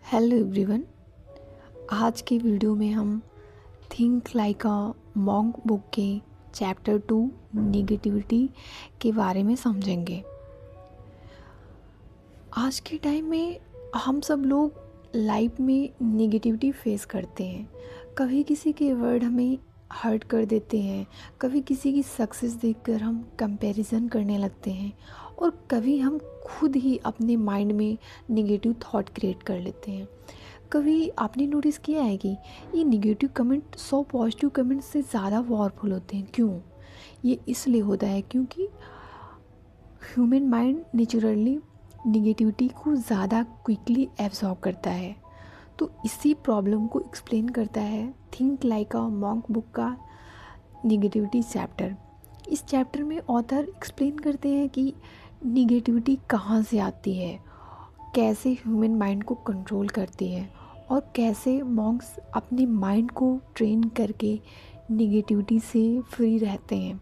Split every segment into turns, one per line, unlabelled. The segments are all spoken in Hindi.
Hello everyone. आज की वीडियो में हम think like a monk book के चैप्टर 2 नेगेटिविटी के बारे में समझेंगे। आज के टाइम में हम सब लोग लाइफ में नेगेटिविटी फेस करते हैं। कभी किसी के वर्ड हमें हर्ट कर देते हैं, कभी किसी की सक्सेस देखकर हम कंपैरिजन करने लगते हैं और कभी हम खुद ही अपने माइंड में नेगेटिव थॉट क्रिएट कर लेते हैं। कभी आपने नोटिस किया है कि ये नेगेटिव कमेंट 100 पॉजिटिव कमेंट से ज़्यादा पावरफुल होते हैं। क्यों? ये इसलिए होता है क्योंकि ह्यूमन माइंड नेचुरली नेगेटिविटी को ज़्यादा क्विकली एब्जॉर्ब करता है। तो इसी प्रॉब्लम को एक्सप्लेन करता है think like a monk book का नेगेटिविटी चैप्टर। इस चैप्टर में ऑथर एक्सप्लेन करते हैं कि नेगेटिविटी कहाँ से आती है, कैसे ह्यूमन माइंड को कंट्रोल करती है और कैसे मॉन्क्स अपने माइंड को ट्रेन करके नेगेटिविटी से फ्री रहते हैं।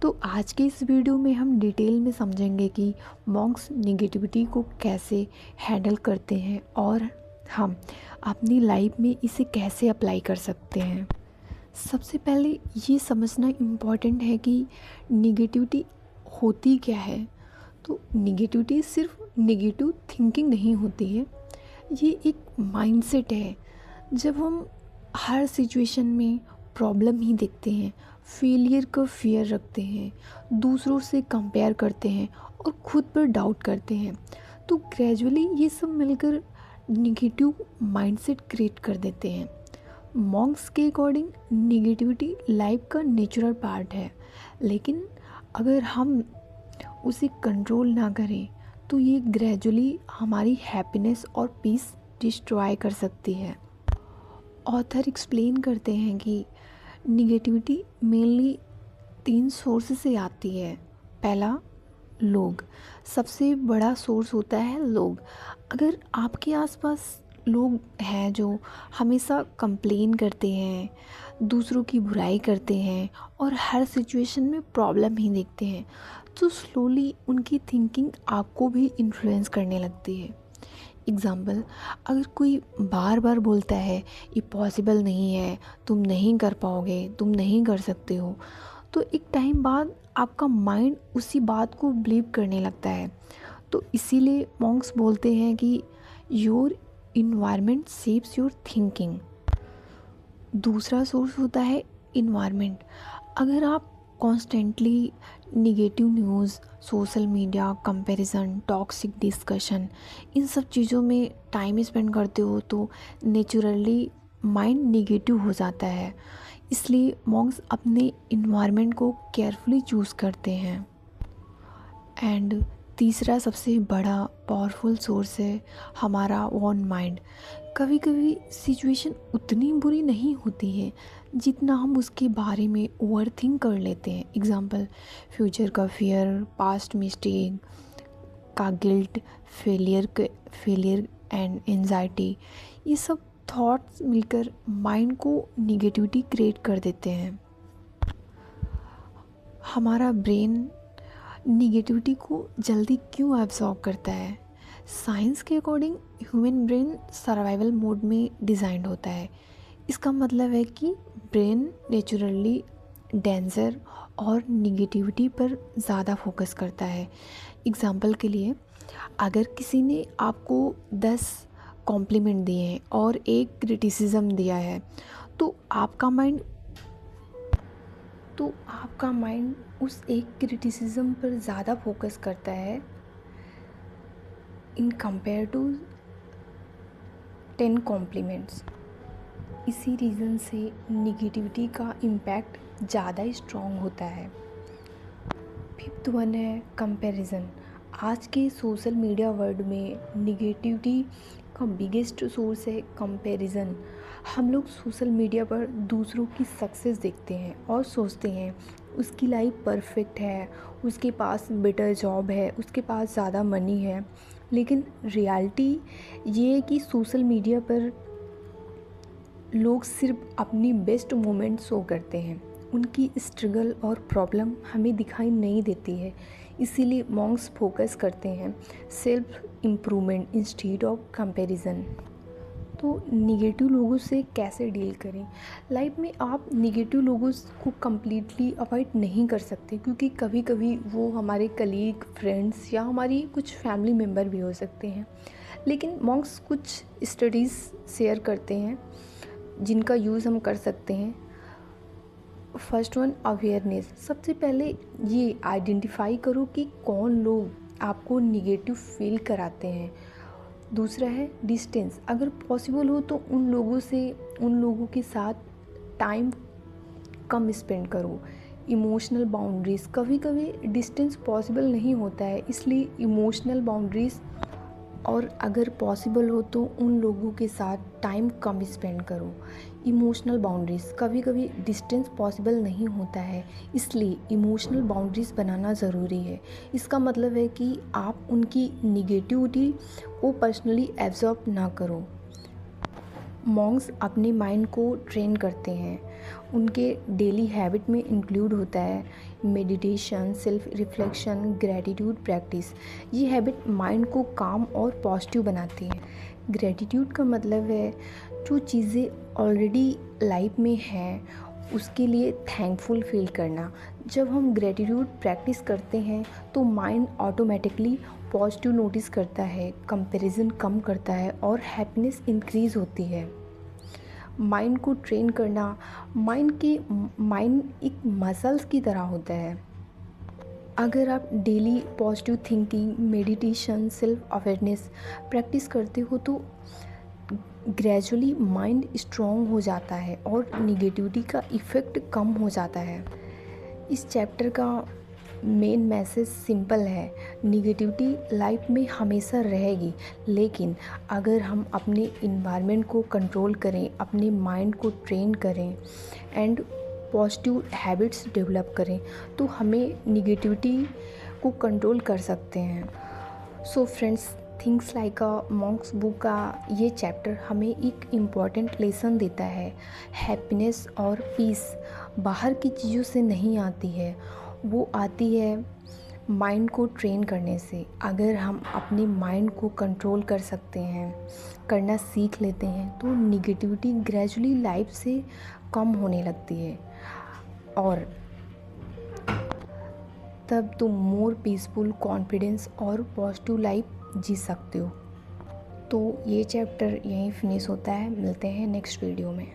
तो आज के इस वीडियो में हम डिटेल में समझेंगे कि मॉन्क्स नेगेटिविटी को कैसे हैंडल करते हैं और हम अपनी लाइफ में इसे कैसे अप्लाई कर सकते हैं। सबसे पहले ये समझना इम्पॉर्टेंट है कि नेगेटिविटी होती क्या है। तो नेगेटिविटी सिर्फ नेगेटिव थिंकिंग नहीं होती है, ये एक माइंडसेट है। जब हम हर सिचुएशन में प्रॉब्लम ही देखते हैं, फेलियर का फियर रखते हैं, दूसरों से कंपेयर करते हैं और खुद पर डाउट करते हैं, तो ग्रेजुअली ये सब मिलकर नेगेटिव माइंडसेट क्रिएट कर देते हैं। मॉन्क्स के अकॉर्डिंग नेगेटिविटी लाइफ का नेचुरल पार्ट है, लेकिन अगर हम उसे कंट्रोल ना करें तो ये ग्रेजुअली हमारी हैप्पीनेस और पीस डिस्ट्रॉय कर सकती है। ऑथर एक्सप्लेन करते हैं कि नेगेटिविटी मेनली 3 सोर्स से आती है। पहला, लोग। सबसे बड़ा सोर्स होता है लोग। अगर आपके आसपास लोग हैं जो हमेशा कंप्लेन करते हैं, दूसरों की बुराई करते हैं और हर सिचुएशन में प्रॉब्लम ही देखते हैं, तो स्लोली उनकी थिंकिंग आपको भी इन्फ्लुएंस करने लगती है। एग्ज़ाम्पल, अगर कोई बार बार बोलता है ये पॉसिबल नहीं है, तुम नहीं कर पाओगे, तुम नहीं कर सकते हो, तो एक टाइम बाद आपका माइंड उसी बात को बिलीव करने लगता है। तो इसीलिए मॉन्क्स बोलते हैं कि your environment shapes your thinking. दूसरा सोर्स होता है इन्वायरमेंट। अगर आप constantly negative news, social media, comparison, toxic discussion, इन सब चीज़ों में टाइम स्पेंड करते हो तो नेचुरली माइंड निगेटिव हो जाता है। इसलिए मॉन्क्स अपने इन्वायरमेंट को केयरफुली चूज़ करते हैं। एंड तीसरा सबसे बड़ा पावरफुल सोर्स है हमारा ओन माइंड। कभी कभी सिचुएशन उतनी बुरी नहीं होती है जितना हम उसके बारे में ओवर थिंक कर लेते हैं। एग्ज़ाम्पल, फ्यूचर का फियर, पास्ट मिस्टेक का गिल्ट, फेलियर एंड एंजाइटी, ये सब थॉट्स मिलकर माइंड को निगेटिविटी क्रिएट कर देते हैं। हमारा ब्रेन निगेटिविटी को जल्दी क्यों एब्जॉर्ब करता है? साइंस के according human brain survival mode में डिज़ाइन होता है। इसका मतलब है कि ब्रेन नेचुरली डेंजर और निगेटिविटी पर ज़्यादा फोकस करता है। एग्ज़ाम्पल के लिए, अगर किसी ने आपको 10 कॉम्प्लीमेंट दिए हैं और एक क्रिटिसिज्म दिया है, तो आपका माइंड उस एक क्रिटिसिज्म पर ज़्यादा फोकस करता है इन कंपेयर टू 10 कॉम्प्लीमेंट्स। इसी रीज़न से निगेटिविटी का इम्पैक्ट ज़्यादा स्ट्रॉन्ग होता है। फिफ्थ वन है कंपैरिजन। आज के सोशल मीडिया वर्ल्ड में निगेटिविटी का बिगेस्ट सोर्स है कंपैरिजन। हम लोग सोशल मीडिया पर दूसरों की सक्सेस देखते हैं और सोचते हैं उसकी लाइफ परफेक्ट है, उसके पास बेटर जॉब है, उसके पास ज़्यादा मनी है। लेकिन रियलिटी ये है कि सोशल मीडिया पर लोग सिर्फ अपनी बेस्ट मोमेंट शो करते हैं, उनकी स्ट्रगल और प्रॉब्लम हमें दिखाई नहीं देती है। इसीलिए मॉन्क्स फोकस करते हैं self improvement instead of comparison. तो निगेटिव लोगों से कैसे डील करें? लाइफ में आप निगेटिव लोगों को कम्प्लीटली अवॉइड नहीं कर सकते, क्योंकि कभी कभी वो हमारे कलीग, फ्रेंड्स या हमारी कुछ फैमिली मेम्बर भी हो सकते हैं। लेकिन मॉन्क्स कुछ स्टडीज़ शेयर करते हैं जिनका यूज़ हम कर सकते हैं। First one, awareness. सबसे पहले ये आइडेंटिफाई करो कि कौन लोग आपको निगेटिव फील कराते हैं। दूसरा है डिस्टेंस। अगर पॉसिबल हो तो उन लोगों के साथ टाइम कम स्पेंड करो। Emotional boundaries. कभी कभी डिस्टेंस पॉसिबल नहीं होता है, इसलिए इमोशनल बाउंड्रीज़, और अगर पॉसिबल हो तो उन लोगों के साथ टाइम कम स्पेंड करो। Emotional boundaries. कभी कभी डिस्टेंस पॉसिबल नहीं होता है, इसलिए इमोशनल बाउंड्रीज़ बनाना ज़रूरी है। इसका मतलब है कि आप उनकी निगेटिविटी को पर्सनली एब्जॉर्ब ना करो। मॉन्क्स अपने माइंड को ट्रेन करते हैं। उनके डेली हैबिट में इंक्लूड होता है meditation, self reflection, gratitude practice. ये हैबिट माइंड को काम और पॉजिटिव बनाती है। ग्रैटिट्यूड का मतलब है जो चीज़ें ऑलरेडी लाइफ में हैं उसके लिए थैंकफुल फील करना। जब हम ग्रैटिट्यूड प्रैक्टिस करते हैं तो माइंड ऑटोमेटिकली पॉजिटिव नोटिस करता है, कंपैरिजन कम करता है और हैप्पीनेस इंक्रीज़ होती है। माइंड को ट्रेन करना, माइंड एक मसल्स की तरह होता है। अगर आप daily positive thinking, meditation, self awareness practice करते हो तो ग्रेजुअली माइंड स्ट्रॉन्ग हो जाता है और निगेटिविटी का इफ़ेक्ट कम हो जाता है। इस चैप्टर का मेन मैसेज सिंपल है। निगेटिविटी लाइफ में हमेशा रहेगी, लेकिन अगर हम अपने इन्वायरमेंट को कंट्रोल करें, अपने माइंड को ट्रेन करें एंड पॉजिटिव हैबिट्स डेवलप करें तो हमें निगेटिविटी को कंट्रोल कर सकते हैं। सो फ्रेंड्स, थिंग्स लाइक अ मॉन्क्स बुक का ये चैप्टर हमें एक इम्पॉर्टेंट लेसन देता है। हैप्पीनेस और पीस बाहर की चीज़ों से नहीं आती है, वो आती है माइंड को ट्रेन करने से। अगर हम अपने माइंड को कंट्रोल कर सकते हैं, करना सीख लेते हैं, तो निगेटिविटी ग्रेजुअली लाइफ से कम होने लगती है और तब तुम मोर पीसफुल, कॉन्फिडेंस और पॉजिटिव लाइफ जी सकते हो। तो ये चैप्टर यहीं फिनिश होता है। मिलते हैं नेक्स्ट वीडियो में।